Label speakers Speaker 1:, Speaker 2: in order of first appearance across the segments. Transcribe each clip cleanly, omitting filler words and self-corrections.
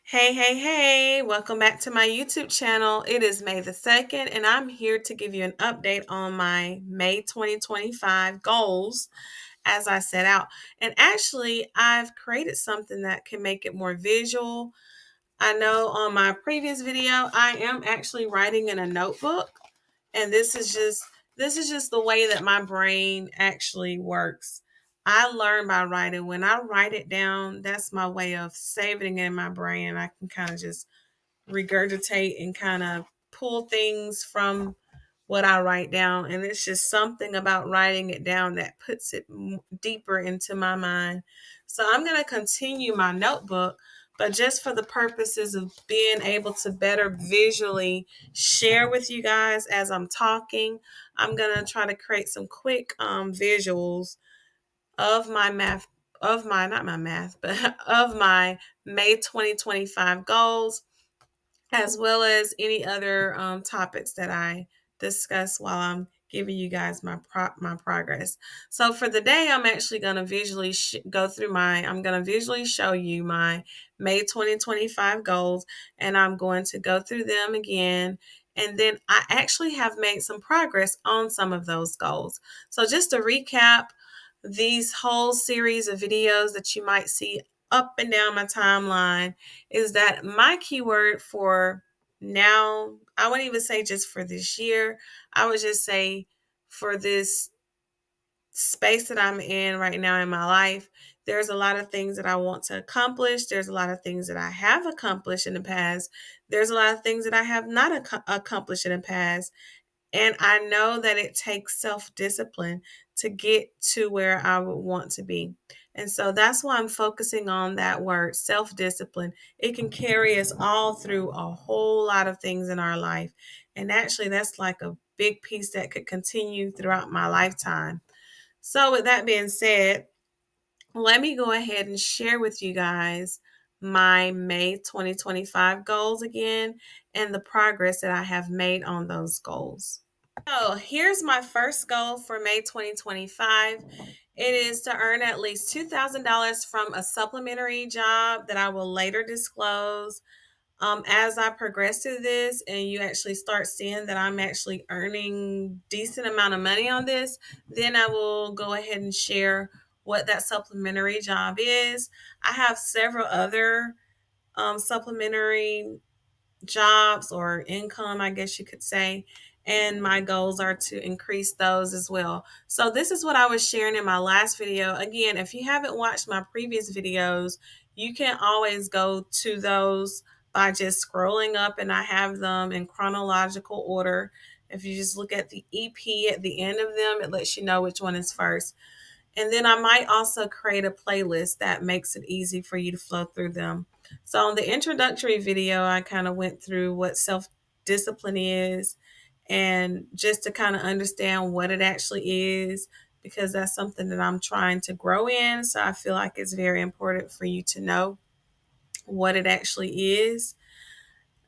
Speaker 1: Hey, welcome back to my YouTube channel. It is May the 2nd, and I'm here to give you an update on my May 2025 goals as I set out. And actually, I've created something that can make it more visual. I know on my previous video, I am actually writing in a notebook, and this is just the way that my brain actually works. I learn by writing. When I write it down, that's my way of saving it in my brain, and I can kind of just regurgitate and kind of pull things from what I write down. And it's just something about writing it down that puts it deeper into my mind. So I'm going to continue my notebook, but just for the purposes of being able to better visually share with you guys as I'm talking, I'm going to try to create some quick visuals of my math, of my, not my math, but of my May 2025 goals, as well as any other topics that I discuss while I'm giving you guys my progress. So for the day, I'm actually going to visually go through my. I'm going to visually show you my May 2025 goals, and I'm going to go through them again. And then I actually have made some progress on some of those goals. So just to recap, these whole series of videos that you might see up and down my timeline is that my keyword for now, I wouldn't even say just for this year, I would just say for this space that I'm in right now in my life, there's a lot of things that I want to accomplish. There's a lot of things that I have accomplished in the past. There's a lot of things that I have not accomplished in the past. And I know that it takes self discipline to get to where I would want to be. And so that's why I'm focusing on that word, self discipline. It can carry us all through a whole lot of things in our life. And actually, that's like a big piece that could continue throughout my lifetime. So, with that being said, let me go ahead and share with you guys my May 2025 goals again and the progress that I have made on those goals. So here's my first goal for May 2025. It is to earn at least $2,000 from a supplementary job that I will later disclose. As I progress through this and you actually start seeing that I'm actually earning decent amount of money on this, then I will go ahead and share what that supplementary job is. I have several other supplementary jobs or income, I guess you could say. And my goals are to increase those as well. So, this is what I was sharing in my last video. Again, if you haven't watched my previous videos, you can always go to those by just scrolling up, and I have them in chronological order. If you just look at the EP at the end of them, it lets you know which one is first. And then I might also create a playlist that makes it easy for you to flow through them. So, on the introductory video, I kind of went through what self discipline is and just to kind of understand what it actually is, because that's something that I'm trying to grow in. So, I feel like it's very important for you to know what it actually is.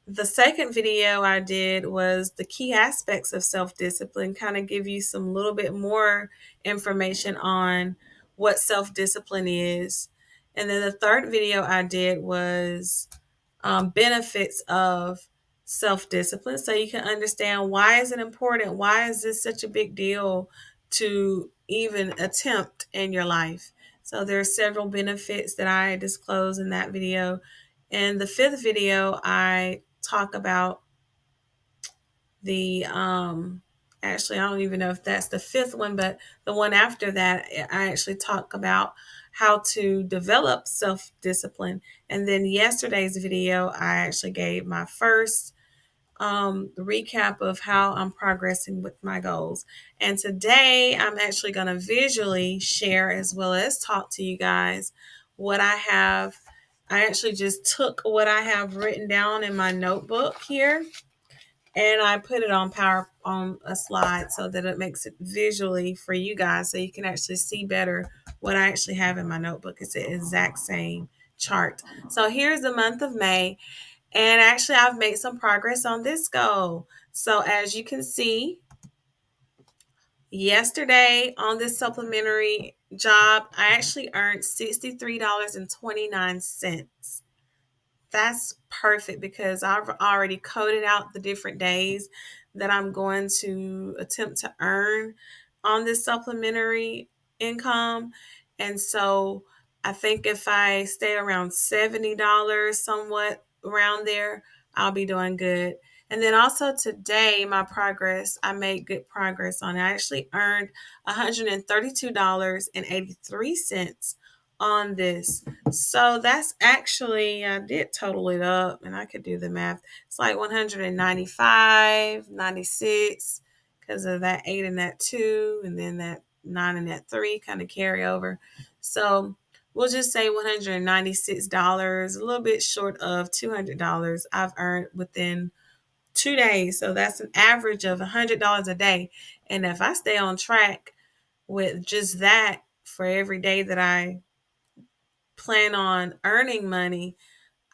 Speaker 1: The second video I did was the key aspects of self discipline, kind of give you some little bit more information on what self discipline is. And then the third video I did was benefits of self discipline, so you can understand why is it important, why is this such a big deal to even attempt in your life. So there are several benefits that I disclose in that video. In the fifth video, I talk about the actually, I don't even know if that's the fifth one, but the one after that, I actually talk about how to develop self discipline. And then yesterday's video, I actually gave my first recap of how I'm progressing with my goals. And today, I'm actually going to visually share as well as talk to you guys what I have. I actually just took what I have written down in my notebook here, and I put it on power on a slide so that it makes it visually for you guys, so you can actually see better what I actually have in my notebook. It's the exact same chart. So here's the month of May, and actually I've made some progress on this goal. So as you can see, yesterday on this supplementary job, I actually earned $63.29. that's perfect because I've already coded out the different days that I'm going to attempt to earn on this supplementary income. And so I think if I stay around $70, somewhat around there, I'll be doing good. And then also today, my progress, I made good progress on it. I actually earned $132.83 on this. So that's actually, I did total it up and I could do the math. It's like 195, 96 because of that 8 and that 2, and then that 9 and that 3 kind of carry over. So we'll just say $196, a little bit short of $200 I've earned within 2 days. So that's an average of $100 a day. And if I stay on track with just that for every day that I plan on earning money,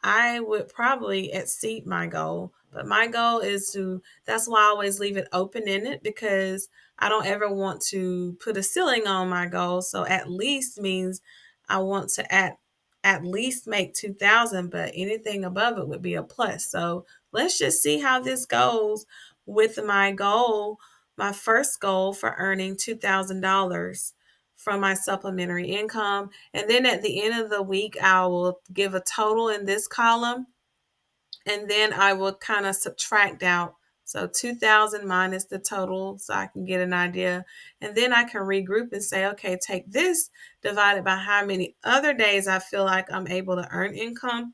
Speaker 1: I would probably exceed my goal. But my goal is to, that's why I always leave it open ended because I don't ever want to put a ceiling on my goal. So at least means I want to at least make 2,000, but anything above it would be a plus. So let's just see how this goes with my goal, my first goal for earning $2,000 from my supplementary income. And then at the end of the week, I will give a total in this column, and then I will kind of subtract out. So 2,000 minus the total so I can get an idea. And then I can regroup and say, okay, take this divided by how many other days I feel like I'm able to earn income.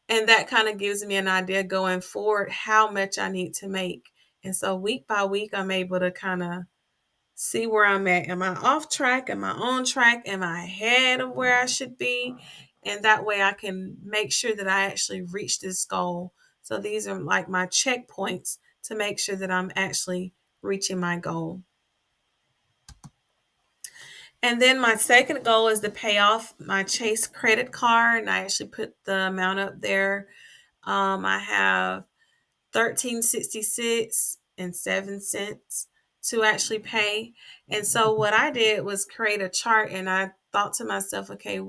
Speaker 1: And that kind of gives me an idea going forward how much I need to make. And so week by week, I'm able to kind of see where I'm at. Am I off track? Am I on track? Am I ahead of where I should be? And that way I can make sure that I actually reach this goal. So these are like my checkpoints to make sure that I'm actually reaching my goal. And then my second goal is to pay off my Chase credit card. And I actually put the amount up there. I have 1366 and 7 cents to actually pay. And so what I did was create a chart, and I thought to myself, okay,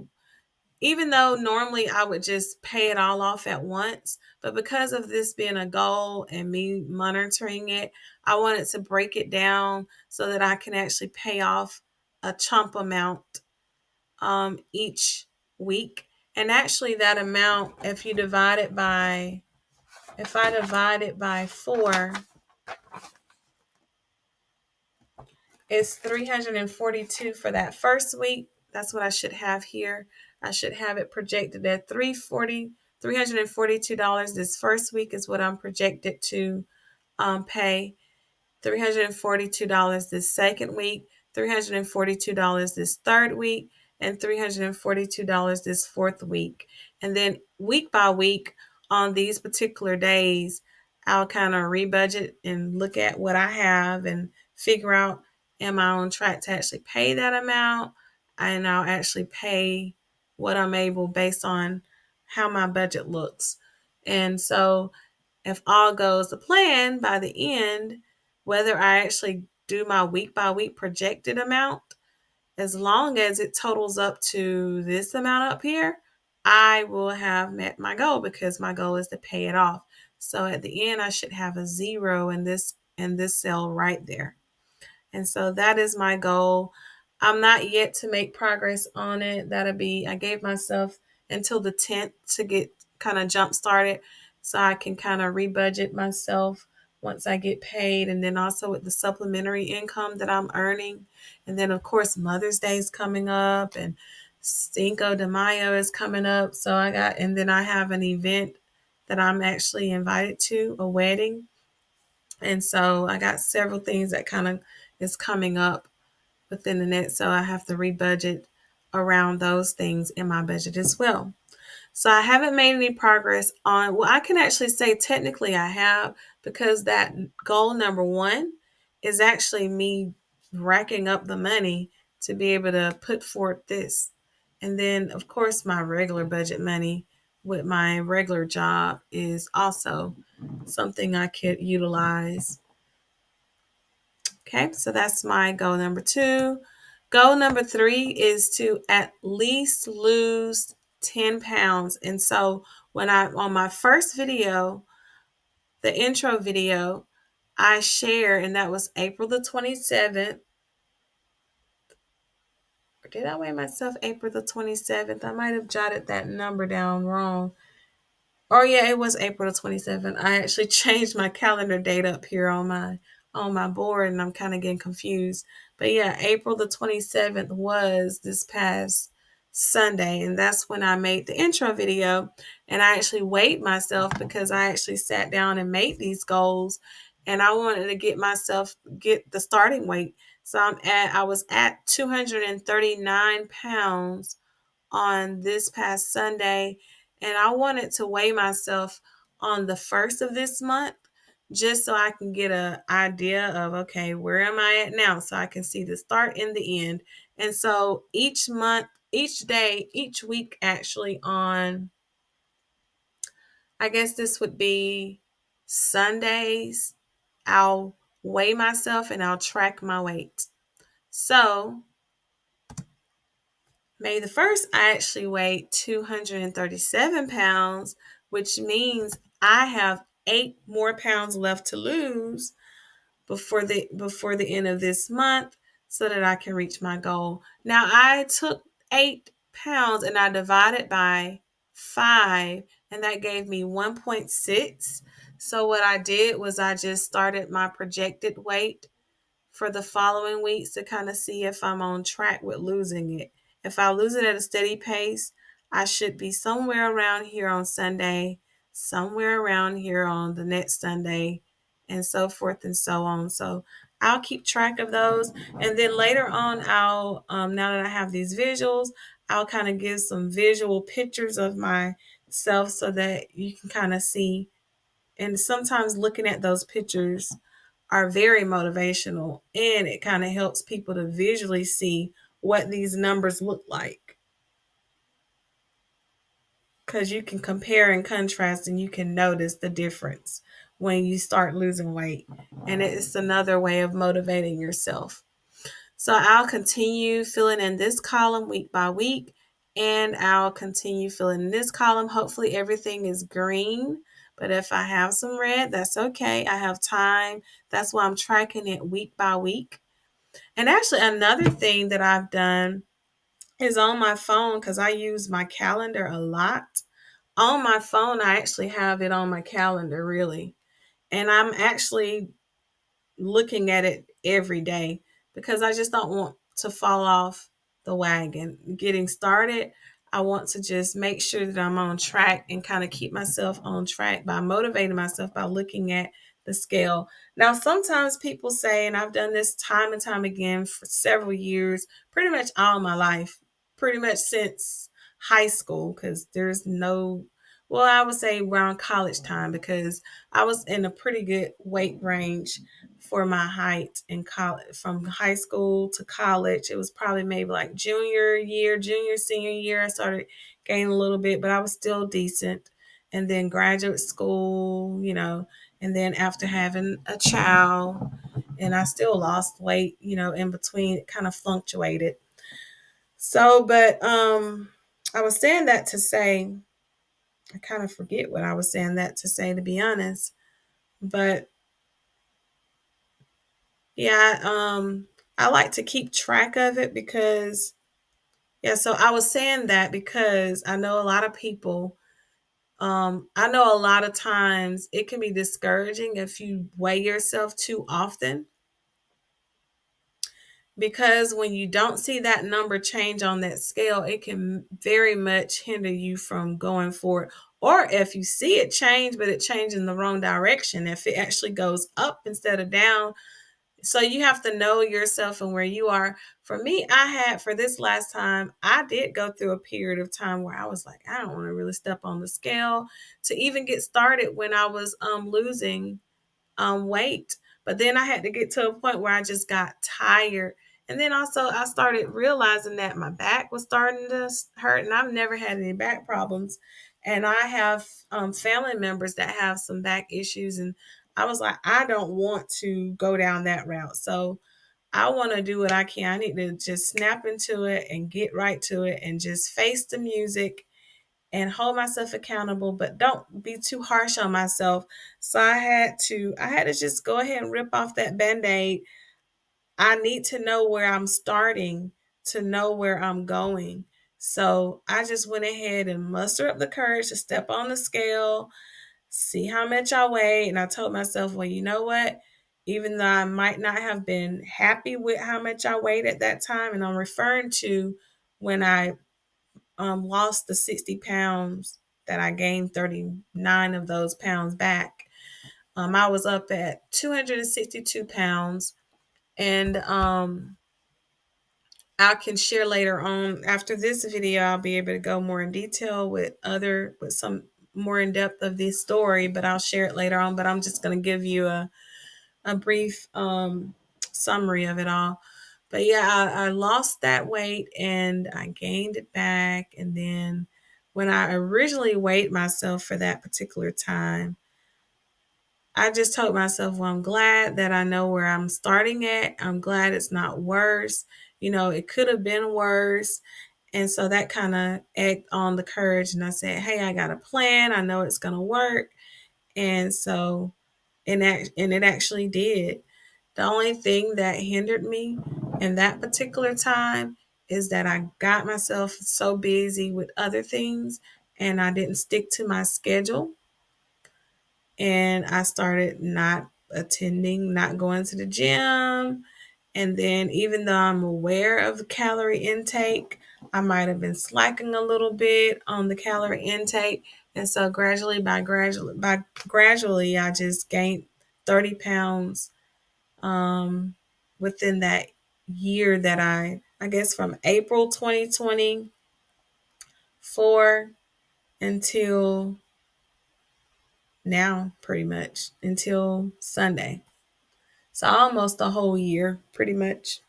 Speaker 1: even though normally I would just pay it all off at once, but because of this being a goal and me monitoring it, I wanted to break it down so that I can actually pay off a chunk amount each week. And actually that amount, if you divide it by, if I divide it by 4, it's 342 for that first week. That's what I should have here. I should have it projected at $342 this first week is what I'm projected to pay. $342 this second week, $342 this third week, and $342 this fourth week. And then week by week on these particular days, I'll kind of rebudget and look at what I have and figure out, am I on track to actually pay that amount? And I'll actually pay what I'm able based on how my budget looks. And so if all goes to plan by the end, whether I actually do my week by week projected amount, as long as it totals up to this amount up here, I will have met my goal because my goal is to pay it off. So at the end, I should have a 0 in this cell right there. And so that is my goal. I'm not yet to make progress on it. That'll be, I gave myself until the 10th to get kind of jump started so I can kind of rebudget myself once I get paid. And then also with the supplementary income that I'm earning. And then, of course, Mother's Day is coming up and Cinco de Mayo is coming up. So and then I have an event that I'm actually invited to, a wedding. And so I got several things that kind of is coming up within the next, so I have to rebudget around those things in my budget as well. So I haven't made any progress on, well, I can actually say technically I have because that goal number 1 is actually me racking up the money to be able to put forth this. And then, of course, my regular budget money with my regular job is also something I could utilize. Okay, so that's my goal number 2. Goal number 3 is to at least lose 10 pounds. And so when I, on my first video, the intro video, I share, and that was April the 27th. Or did I weigh myself April the 27th? I might have jotted that number down wrong. Oh yeah, it was April the 27th. I actually changed my calendar date up here on my board, and I'm kind of getting confused. But yeah, April the 27th was this past Sunday, and that's when I made the intro video. And I actually weighed myself because I actually sat down and made these goals, and I wanted to get the starting weight. So I was at 239 pounds on this past Sunday, and I wanted to weigh myself on the first of this month just so I can get an idea of, okay, where am I at now, so I can see the start and the end. And so each month, each day, each week, actually, on, I guess this would be Sundays, I'll weigh myself and I'll track my weight. So May the 1st, I actually weighed 237 pounds, which means I have 8 more pounds left to lose before the end of this month so that I can reach my goal. Now I took 8 pounds and I divided by 5, and that gave me 1.6. So what I did was I just started my projected weight for the following weeks to kind of see if I'm on track with losing it. If I lose it at a steady pace, I should be somewhere around here on Sunday, somewhere around here on the next Sunday, and so forth and so on. So I'll keep track of those. And then later on, now that I have these visuals, I'll kind of give some visual pictures of myself so that you can kind of see. And sometimes looking at those pictures are very motivational, and it kind of helps people to visually see what these numbers look like, because you can compare and contrast and you can notice the difference when you start losing weight, and it's another way of motivating yourself. So I'll continue filling in this column week by week, and I'll continue filling in this column. Hopefully everything is green, but if I have some red, that's okay. I have time. That's why I'm tracking it week by week. And actually, another thing that I've done is on my phone, because I use my calendar a lot. On my phone, I actually have it on my calendar, really. And I'm actually looking at it every day because I just don't want to fall off the wagon. Getting started, I want to just make sure that I'm on track and kind of keep myself on track by motivating myself by looking at the scale. Now, sometimes people say, and I've done this time and time again for several years, pretty much all my life, pretty much since high school, because there's no, well, I would say around college time, because I was in a pretty good weight range for my height in college. From high school to college, it was probably maybe like senior year, I started gaining a little bit, but I was still decent. And then graduate school, and then after having a child, and I still lost weight, in between. It kind of fluctuated. So, but I was saying that to say, I kind of forget what I was saying that to say, to be honest. But yeah, I like to keep track of it because, yeah, so I was saying that because I know a lot of people, I know a lot of times it can be discouraging if you weigh yourself too often, because when you don't see that number change on that scale, it can very much hinder you from going forward. Or if you see it change, but it changes in the wrong direction, if it actually goes up instead of down. So you have to know yourself and where you are. For me, for this last time, I did go through a period of time where I was like, I don't want to really step on the scale to even get started when I was losing weight. But then I had to get to a point where I just got tired. And then also I started realizing that my back was starting to hurt, and I've never had any back problems. And I have family members that have some back issues. And I was like, I don't want to go down that route. So I want to do what I can. I need to just snap into it and get right to it and just face the music and hold myself accountable, but don't be too harsh on myself. So I had to just go ahead and rip off that band-aid. I need to know where I'm starting to know where I'm going. So I just went ahead and mustered up the courage to step on the scale, see how much I weigh. And I told myself, well, you know what? Even though I might not have been happy with how much I weighed at that time, and I'm referring to when I lost the 60 pounds that I gained 39 of those pounds back. I was up at 262 pounds. And I can share later on after this video, I'll be able to go more in detail with some more in depth of this story, but I'll share it later on. But I'm just going to give you a brief summary of it all. But yeah, I lost that weight and I gained it back. And then when I originally weighed myself for that particular time, I just told myself, well, I'm glad that I know where I'm starting at. I'm glad it's not worse. It could have been worse. And so that kind of egged on the courage. And I said, hey, I got a plan. I know it's going to work. And so, and it actually did. The only thing that hindered me in that particular time is that I got myself so busy with other things and I didn't stick to my schedule. And I started not attending, not going to the gym. And then, even though I'm aware of the calorie intake, I might have been slacking a little bit on the calorie intake. And so, gradually, I just gained 30 pounds within that year that I guess from April 2024 until now, pretty much until Sunday. So almost a whole year, pretty much.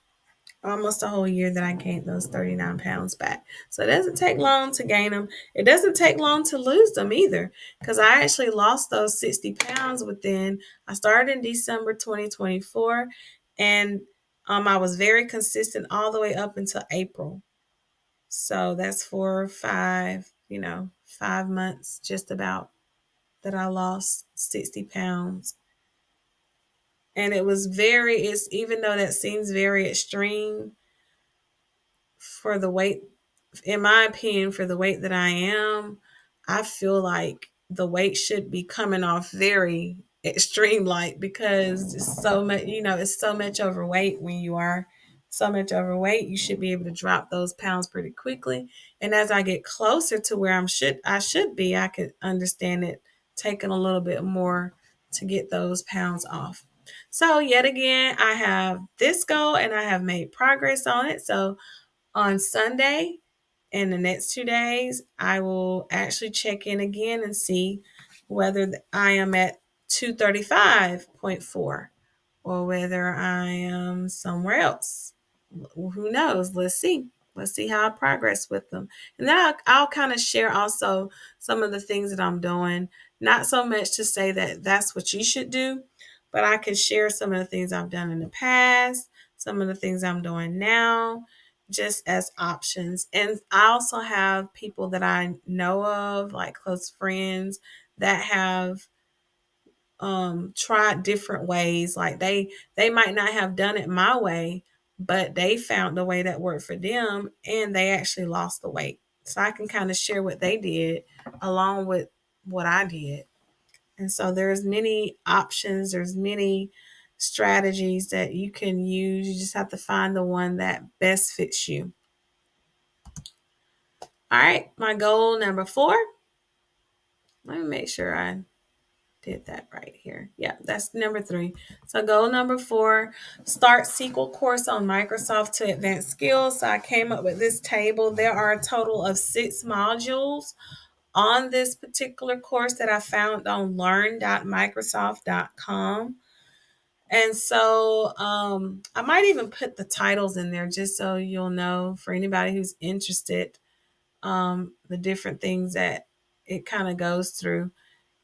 Speaker 1: Almost a whole year that I gained those 39 pounds back. So it doesn't take long to gain them. It doesn't take long to lose them either, because I actually lost those 60 pounds I started in December 2024, and I was very consistent all the way up until April. So that's 4 or 5, 5 months just about that I lost 60 pounds. And it's even though that seems very extreme for the weight, in my opinion, for the weight that I am, I feel like the weight should be coming off very extreme like, because it's so much overweight. When you are so much overweight, you should be able to drop those pounds pretty quickly. And as I get closer to where I should be, I could understand it taking a little bit more to get those pounds off. So yet again, I have this goal and I have made progress on it. So on Sunday, in the next 2 days, I will actually check in again and see whether I am at 235.4 or whether I am somewhere else. Who knows? Let's see. Let's see how I progress with them. And then I'll kind of share also some of the things that I'm doing. Not so much to say that that's what you should do, but I can share some of the things I've done in the past, some of the things I'm doing now, just as options. And I also have people that I know of, like close friends, that have tried different ways. Like they might not have done it my way, but they found the way that worked for them and they actually lost the weight. So I can kind of share what they did along with what I did. And so there's many options, there's many strategies that you can use. You just have to find the one that best fits you. All right, my goal number 4. Let me make sure I did that right here. Yeah, that's number 3. So goal number 4, start SQL course on Microsoft to advance skills. So I came up with this table. There are a total of 6 modules on this particular course that I found on learn.microsoft.com. And so I might even put the titles in there just so you'll know, for anybody who's interested, the different things that it kind of goes through.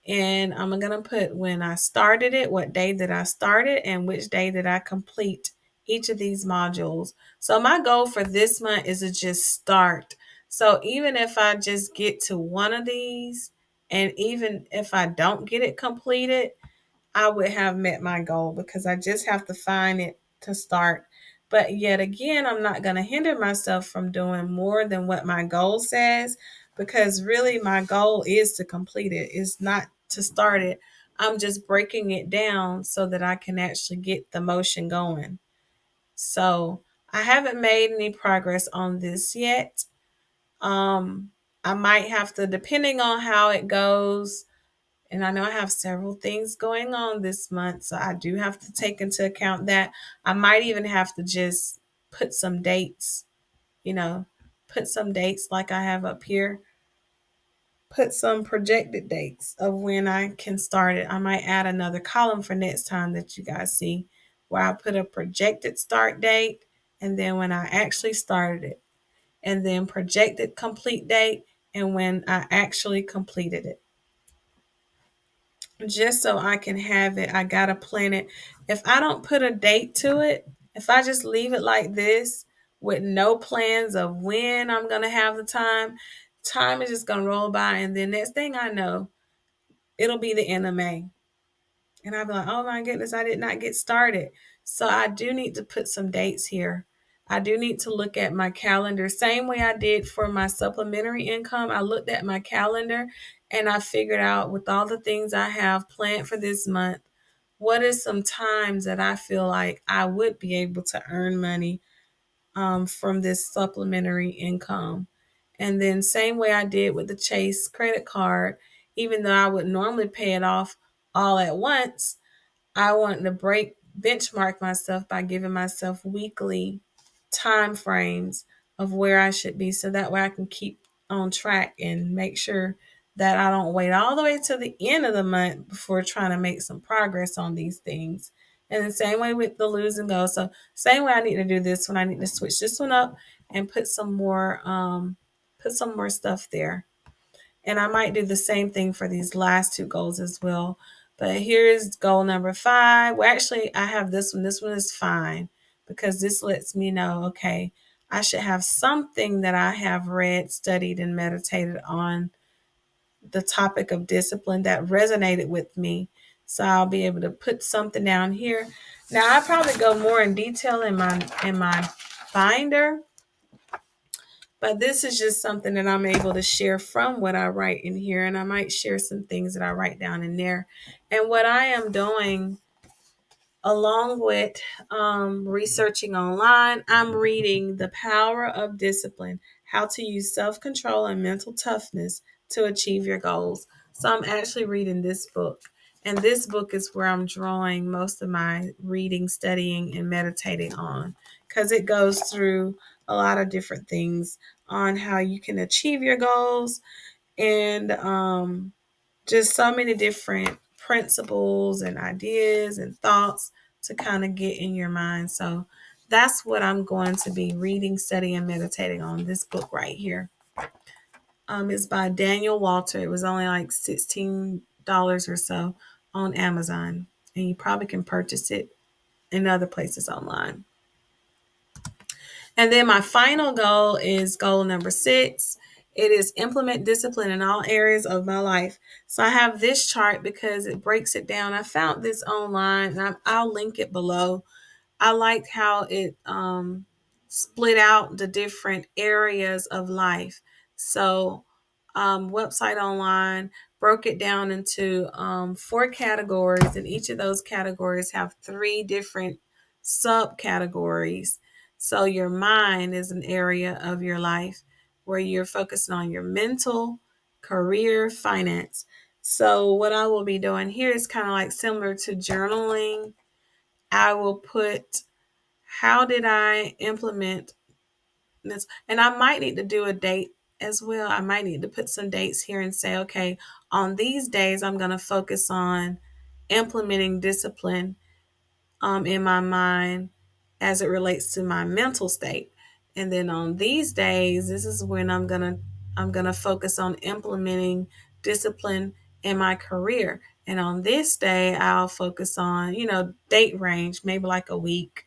Speaker 1: And I'm going to put when I started it, what day did I start it, and which day did I complete each of these modules. So my goal for this month is to just start So even if I just get to one of these, and even if I don't get it completed, I would have met my goal because I just have to find it to start. But yet again, I'm not going to hinder myself from doing more than what my goal says, because really my goal is to complete it. It's not to start it. I'm just breaking it down so that I can actually get the motion going. So I haven't made any progress on this yet. Um, I might have to, depending on how it goes, and I know I have several things going on this month, so I do have to take into account that. I might even have to just put some dates, you know, put some dates like I have up here, put some projected dates of when I can start it. I might add another column for next time that you guys see, where I put a projected start date and then when I actually started it, and then projected complete date and when I actually completed it. Just so I can have it, I gotta plan it. If I don't put a date to it, if I just leave it like this with no plans of when I'm gonna have the time is just gonna roll by, and then next thing I know, it'll be the end of May. And I'll be like, oh my goodness, I did not get started. So I do need to put some dates here. I do need to look at my calendar. Same way I did for my supplementary income. I looked at my calendar and I figured out, with all the things I have planned for this month, what is some times that I feel like I would be able to earn money from this supplementary income. And then same way I did with the Chase credit card, even though I would normally pay it off all at once, I want to benchmark myself by giving myself weekly time frames of where I should be, so that way I can keep on track and make sure that I don't wait all the way to the end of the month before trying to make some progress on these things. And the same way with the lose and go. So same way I need to do this one. I need to switch this one up and put some more stuff there. And I might do the same thing for these last two goals as well. But here's goal number 5. Well, actually, I have this one. This one is fine because this lets me know, okay, I should have something that I have read, studied, and meditated on the topic of discipline that resonated with me. So I'll be able to put something down here. Now I probably go more in detail in my binder, but this is just something that I'm able to share from what I write in here. And I might share some things that I write down in there. And what I am doing, along with researching online, I'm reading The Power of Discipline: How to Use Self-Control and Mental Toughness to Achieve Your Goals. So I'm actually reading this book. And this book is where I'm drawing most of my reading, studying, and meditating on, because it goes through a lot of different things on how you can achieve your goals, and just so many different principles and ideas and thoughts to kind of get in your mind. So that's what I'm going to be reading, studying, and meditating on. This book right here. It's by Daniel Walter. It was only like $16 or so on Amazon, and you probably can purchase it in other places online. And then my final goal is goal number 6. It is implement discipline in all areas of my life. So I have this chart because it breaks it down. I found this online, and I'll link it below. I liked how it split out the different areas of life. So, website online broke it down into 4 categories, and each of those categories have 3 different subcategories. So, your mind is an area of your life where you're focusing on your mental, career, finance. So, what I will be doing here is kind of like similar to journaling. I will put, how did I implement this? And I might need to do a date as well. I might need to put some dates here and say, okay, on these days, I'm going to focus on implementing discipline in my mind as it relates to my mental state. And then on these days, this is when I'm gonna focus on implementing discipline in my career. And on this day, I'll focus on, date range, maybe like a week.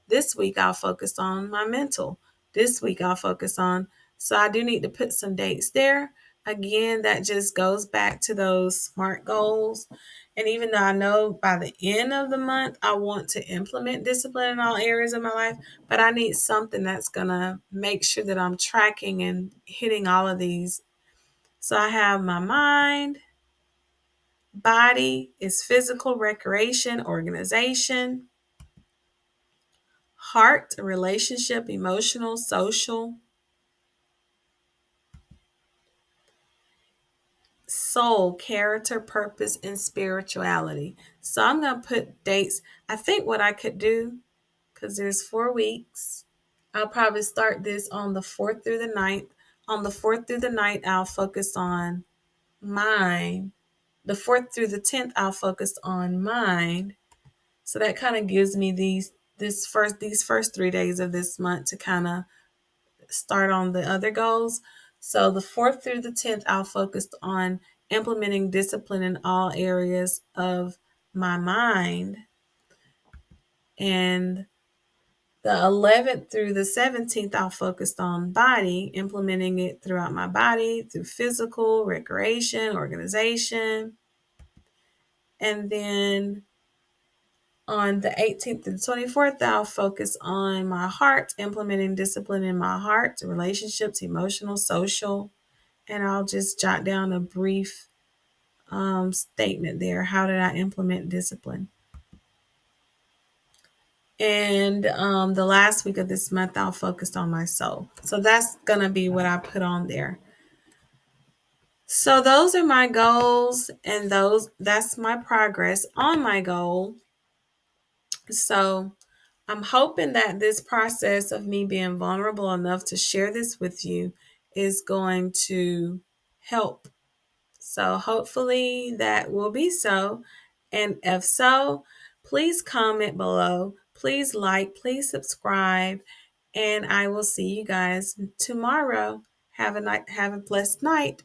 Speaker 1: This week I'll focus on my mental. This week I'll focus on So I do need to put some dates there. Again, that just goes back to those SMART goals. And even though I know by the end of the month, I want to implement discipline in all areas of my life, but I need something that's going to make sure that I'm tracking and hitting all of these. So I have my mind, body is physical, recreation, organization, heart, relationship, emotional, social, soul, character, purpose, and spirituality. So I'm going to put dates. I think what I could do, because there's 4 weeks, I'll probably start this on the 4th through the 9th. On the 4th through the 9th, I'll focus on mind. The 4th through the 10th, I'll focus on mind. So that kind of gives me these first 3 days of this month to kind of start on the other goals. So the 4th through the 10th, I'll focus on implementing discipline in all areas of my mind. And the 11th through the 17th, I'll focus on body, implementing it throughout my body through physical, recreation, organization. And then on the 18th and 24th, I'll focus on my heart, implementing discipline in my heart, relationships, emotional, social. And I'll just jot down a brief statement there. How did I implement discipline? And the last week of this month, I'll focus on my soul. So that's going to be what I put on there. So those are my goals, and that's my progress on my goal. So I'm hoping that this process of me being vulnerable enough to share this with you is going to help. So hopefully that will be so. And if so, please comment below. Please like, please subscribe, and I will see you guys tomorrow. Have a blessed night.